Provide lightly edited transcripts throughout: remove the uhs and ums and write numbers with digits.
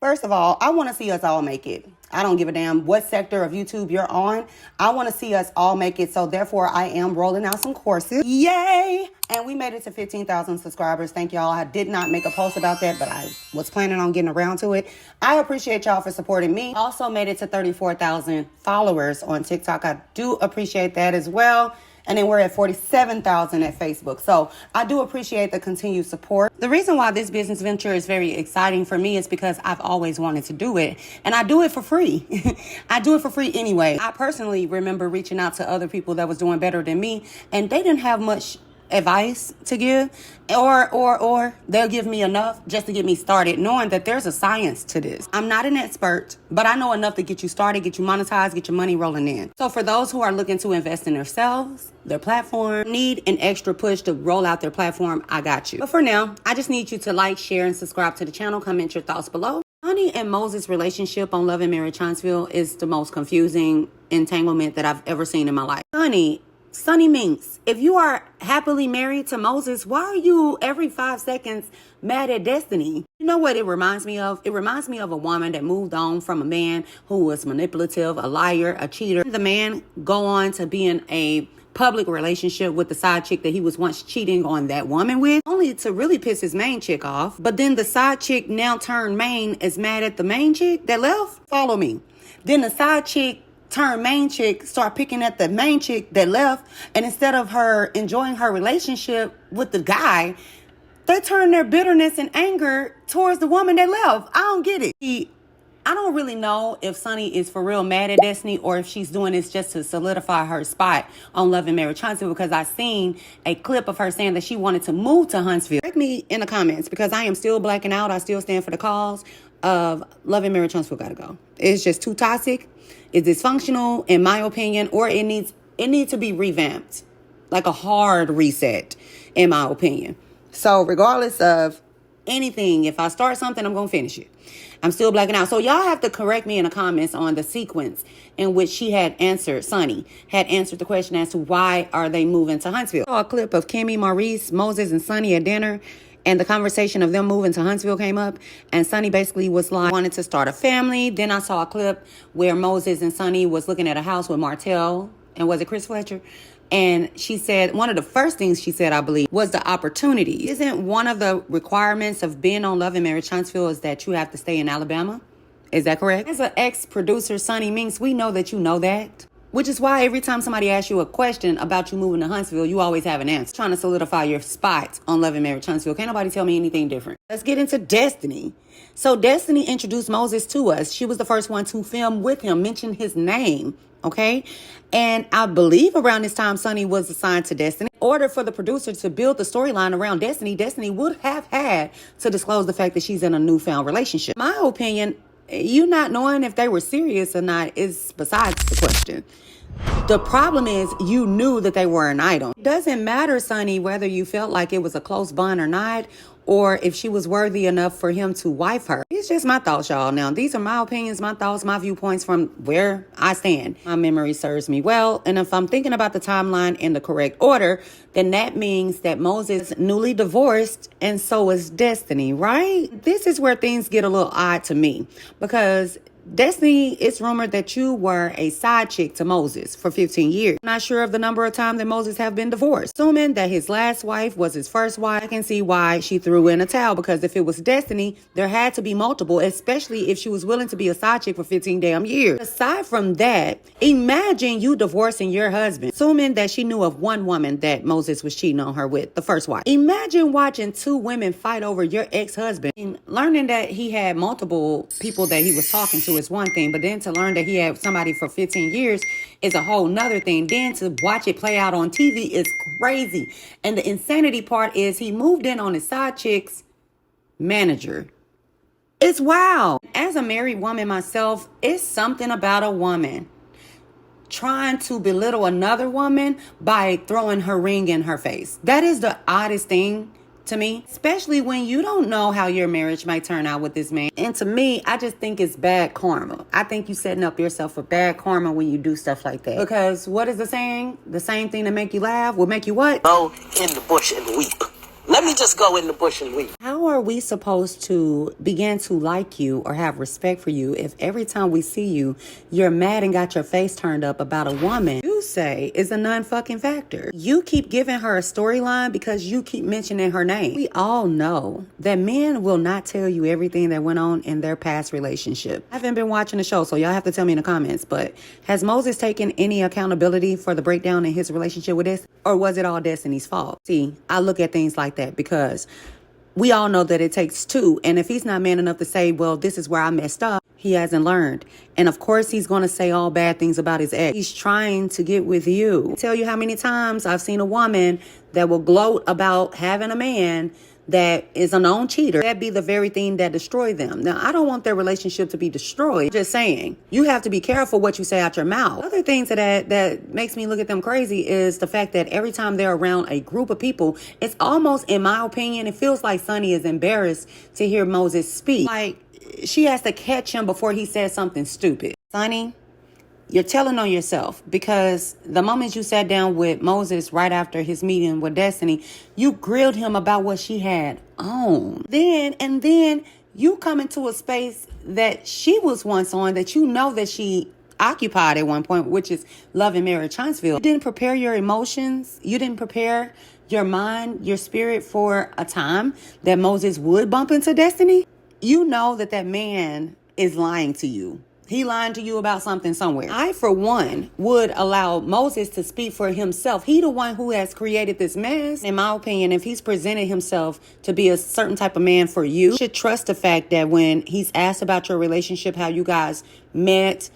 First of all, I want to see us all make it. I don't give a damn what sector of YouTube you're on. I want to see us all make it. So therefore, I am rolling out some courses. Yay! And we made it to 15,000 subscribers. Thank y'all. I did not make a post about that, but I was planning on getting around to it. I appreciate y'all for supporting me. Also made it to 34,000 followers on TikTok. I do appreciate that as well. And then we're at 47,000 at Facebook. So I do appreciate the continued support. The reason why this business venture is very exciting for me is because I've always wanted to do it. And I do it for free. I do it for free anyway. I personally remember reaching out to other people that was doing better than me, and they didn't have much advice to give, or they'll give me enough just to get me started, knowing that there's a science to this. I'm not an expert, but I know enough to get you started, get you monetized, get your money rolling in. So for those who are looking to invest in themselves, their platform, need an extra push to roll out their platform, I got you. But for now, I just need you to like, share, and subscribe to the channel. Comment your thoughts below. Sunni and Moses' relationship on Love and Marriage Huntsville is the most confusing entanglement that I've ever seen in my life. Sunni Minx, if you are happily married to Moses, why are you every 5 seconds mad at Destiny? You know what it reminds me of? It reminds me of a woman that moved on from a man who was manipulative, a liar, a cheater. The man go on to be in a public relationship with the side chick that he was once cheating on that woman with, only to really piss his main chick off. But then the side chick now turned main is mad at the main chick that left. Follow me. Then the side chick turn main chick, start picking at the main chick that left, and instead of her enjoying her relationship with the guy, they turn their bitterness and anger towards the woman that left. I don't get it. I don't really know if Sunni is for real mad at Destiny or if she's doing this just to solidify her spot on Love and Marriage Huntsville, because I seen a clip of her saying that she wanted to move to Huntsville. Correct me in the comments, because I am still blacking out. I still stand for the cause of Love and Marriage Huntsville gotta go. It's just too toxic. It's dysfunctional, in my opinion, or it needs to be revamped, like a hard reset, in my opinion. So regardless of anything, if I start something, I'm gonna finish it. I'm still blacking out. So y'all have to correct me in the comments on the sequence in which Sunni had answered the question as to why are they moving to Huntsville. I saw a clip of Keke, Maurice, Moses, and Sunni at dinner, and the conversation of them moving to Huntsville came up, and Sunni basically was like, wanted to start a family. Then I saw a clip where Moses and Sunni was looking at a house with Martell, and was it Chris Fletcher? And she said, one of the first things she said, I believe, was the opportunity. Isn't one of the requirements of being on Love and Marriage Huntsville is that you have to stay in Alabama? Is that correct? As an ex-producer, Sunni Minx, we know that you know that. Which is why every time somebody asks you a question about you moving to Huntsville, you always have an answer. Trying to solidify your spot on Love and Marriage Huntsville. Can't nobody tell me anything different. Let's get into Destiny. So Destiny introduced Moses to us. She was the first one to film with him, mention his name, okay? And I believe around this time, Sunni was assigned to Destiny. In order for the producer to build the storyline around Destiny, Destiny would have had to disclose the fact that she's in a newfound relationship. My opinion, you not knowing if they were serious or not is besides the question. The problem is you knew that they were an item. It doesn't matter, Sunni, whether you felt like it was a close bond or not, or if she was worthy enough for him to wife her. It's just my thoughts, y'all. Now, these are my opinions, my thoughts, my viewpoints from where I stand. My memory serves me well. And if I'm thinking about the timeline in the correct order, then that means that Moses is newly divorced and so is Destiny, right? This is where things get a little odd to me, because Destiny, it's rumored that you were a side chick to Moses for 15 years. I'm not sure of the number of times that Moses have been divorced. Assuming that his last wife was his first wife, I can see why she threw in a towel, because if it was Destiny, there had to be multiple, especially if she was willing to be a side chick for 15 damn years. Aside from that, imagine you divorcing your husband, assuming that she knew of one woman that Moses was cheating on her with, the first wife. Imagine watching two women fight over your ex-husband, and learning that he had multiple people that he was talking to is one thing, but then to learn that he had somebody for 15 years is a whole nother thing. Then to watch it play out on TV is crazy. And the insanity part is he moved in on his side chick's manager. It's wild. As a married woman myself, it's something about a woman trying to belittle another woman by throwing her ring in her face. That is the oddest thing to me, especially when you don't know how your marriage might turn out with this man. And to me, I just think it's bad karma. I think you setting up yourself for bad karma when you do stuff like that. Because what is the saying? The same thing that make you laugh will make you what? Go in the bush and weep. Let me just go in the bush and leave. How are we supposed to begin to like you or have respect for you if every time we see you, you're mad and got your face turned up about a woman you say is a non-fucking factor? You keep giving her a storyline because you keep mentioning her name. We all know that men will not tell you everything that went on in their past relationship. I haven't been watching the show, so y'all have to tell me in the comments, but has Moses taken any accountability for the breakdown in his relationship with this? Or was it all Destiny's fault? See, I look at things like that because we all know that it takes two. And if he's not man enough to say, well, this is where I messed up, he hasn't learned. And of course, he's going to say all bad things about his ex. He's trying to get with you. I tell you how many times I've seen a woman that will gloat about having a man that is a known cheater. That'd be the very thing that destroyed them. Now, I don't want their relationship to be destroyed. Just saying, you have to be careful what you say out your mouth. Other things that makes me look at them crazy is the fact that every time they're around a group of people, it's almost, in my opinion, it feels like Sunni is embarrassed to hear Moses speak. Like, she has to catch him before he says something stupid. Sunni, you're telling on yourself, because the moment you sat down with Moses right after his meeting with Destiny, you grilled him about what she had on. Then you come into a space that she was once on, that you know that she occupied at one point, which is Love and Marriage Huntsville. You didn't prepare your emotions. You didn't prepare your mind, your spirit for a time that Moses would bump into Destiny. You know that man is lying to you. He lied to you about something somewhere. I, for one, would allow Moses to speak for himself. He the one who has created this mess. In my opinion, if he's presented himself to be a certain type of man for you, you should trust the fact that when he's asked about your relationship, how you guys met,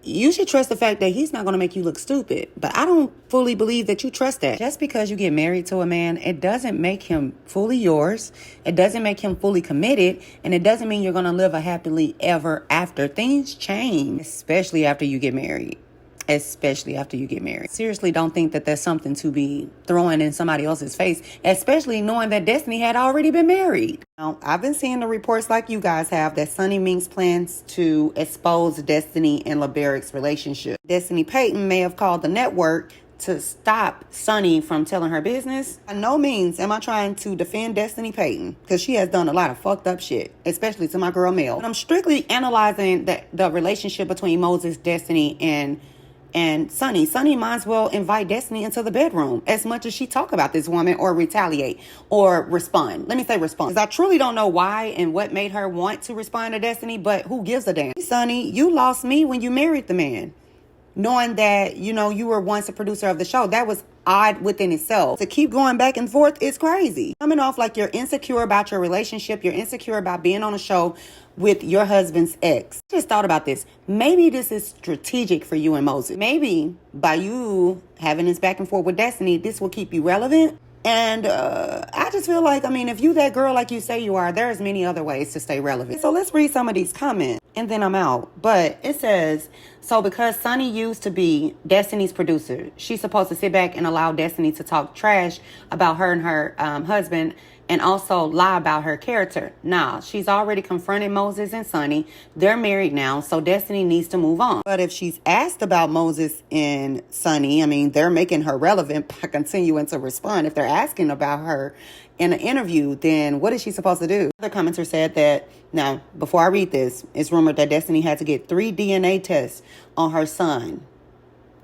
you should trust the fact that he's not going to make you look stupid. But I don't fully believe that you trust that. Just because you get married to a man, it doesn't make him fully yours. It doesn't make him fully committed. And it doesn't mean you're going to live a happily ever after. Things change, especially after you get married. Seriously, don't think that there's something to be throwing in somebody else's face, especially knowing that Destiny had already been married. Now, I've been seeing the reports like you guys have that Sunni Minx plans to expose Destiny and LAMH's relationship. Destiny Payton may have called the network to stop Sunni from telling her business. By no means am I trying to defend Destiny Payton, because she has done a lot of fucked up shit, especially to my girl Mel. But I'm strictly analyzing the relationship between Moses, Destiny, and Sunni. Sunni might as well invite Destiny into the bedroom as much as she talk about this woman or retaliate or respond. Let me say respond, because I truly don't know why and what made her want to respond to Destiny, but who gives a damn? Sunni, you lost me when you married the man. Knowing that, you were once a producer of the show. That was odd within itself. To keep going back and forth is crazy. Coming off like you're insecure about your relationship. You're insecure about being on a show with your husband's ex. Just thought about this. Maybe this is strategic for you and Moses. Maybe by you having this back and forth with Destiny, this will keep you relevant. And I just feel like, if you that girl like you say you are, there's many other ways to stay relevant. So let's read some of these comments and then I'm out. But it says, so because Sunni used to be Destiny's producer, she's supposed to sit back and allow Destiny to talk trash about her and her husband and also lie about her character. Nah, she's already confronted Moses and Sunni. They're married now, so Destiny needs to move on. But if she's asked about Moses and Sunni, they're making her relevant by continuing to respond. If they're asking about her in an interview, then what is she supposed to do? Other commenter said that, now, before I read this, it's rumored that Destiny had to get 3 DNA tests on her son.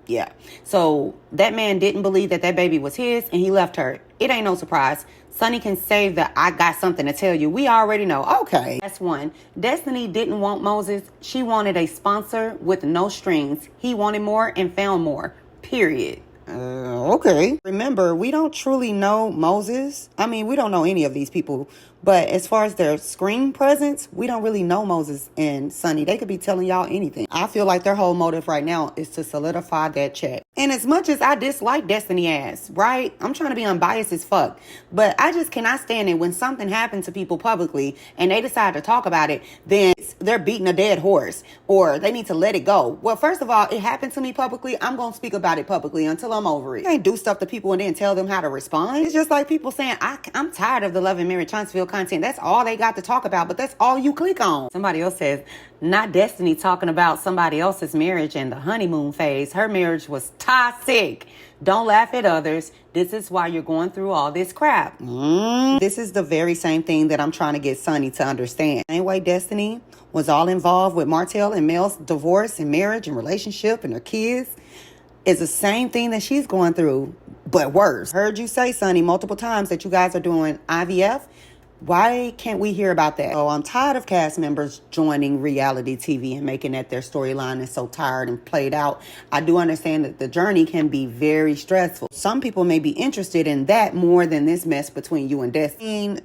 Yeah. So that man didn't believe that baby was his and he left her. It ain't no surprise. Sunni can save the I got something to tell you. We already know. Okay. That's one. Destiny didn't want Moses. She wanted a sponsor with no strings. He wanted more and found more. Period. Okay. Remember, we don't truly know Moses. We don't know any of these people. But as far as their screen presence, we don't really know Moses and Sunni. They could be telling y'all anything. I feel like their whole motive right now is to solidify that check. And as much as I dislike Destiny ass, right? I'm trying to be unbiased as fuck. But I just cannot stand it when something happened to people publicly and they decide to talk about it, then they're beating a dead horse or they need to let it go. Well, first of all, it happened to me publicly. I'm going to speak about it publicly until I'm over it. You can't do stuff to people and then tell them how to respond. It's just like people saying, I'm tired of the Love and Marriage Huntsville content. That's all they got to talk about, but that's all you click on. Somebody else says, not Destiny talking about somebody else's marriage and the honeymoon phase. Her marriage was toxic. Don't laugh at others. This is why you're going through all this crap. This is the very same thing that I'm trying to get Sunni to understand. Same way Destiny was all involved with Martell and Mel's divorce and marriage and relationship and her kids. It's the same thing that she's going through, but worse. Heard you say, Sunni, multiple times that you guys are doing IVF. Why can't we hear about that? Oh, I'm tired of cast members joining reality TV and making that their storyline is so tired and played out. I do understand that the journey can be very stressful. Some people may be interested in that more than this mess between you and Destiny.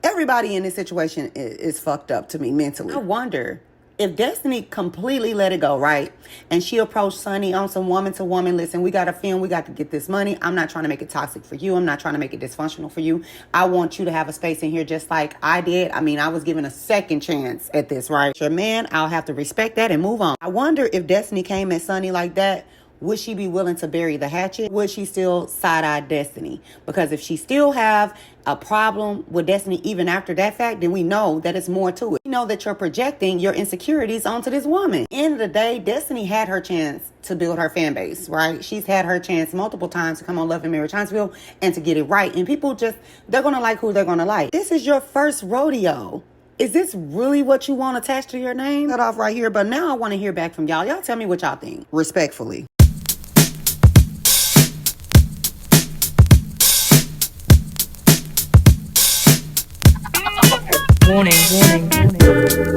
Everybody in this situation is fucked up to me mentally. I wonder if Destiny completely let it go, right? And she approached Sunni on some woman to woman. Listen, we got to film. We got to get this money. I'm not trying to make it toxic for you. I'm not trying to make it dysfunctional for you. I want you to have a space in here just like I did. I mean, I was given a second chance at this, right? Sure, man, I'll have to respect that and move on. I wonder if Destiny came at Sunni like that, would she be willing to bury the hatchet? Would she still side-eye Destiny? Because if she still have a problem with Destiny even after that fact, then we know that it's more to it. We know that you're projecting your insecurities onto this woman. End of the day, Destiny had her chance to build her fan base, right? She's had her chance multiple times to come on Love and Marriage Huntsville and to get it right. And people just, they're going to like who they're going to like. This is your first rodeo. Is this really what you want attached to your name? Cut off right here. But now I want to hear back from y'all. Y'all tell me what y'all think. Respectfully. Warning, warning, warning.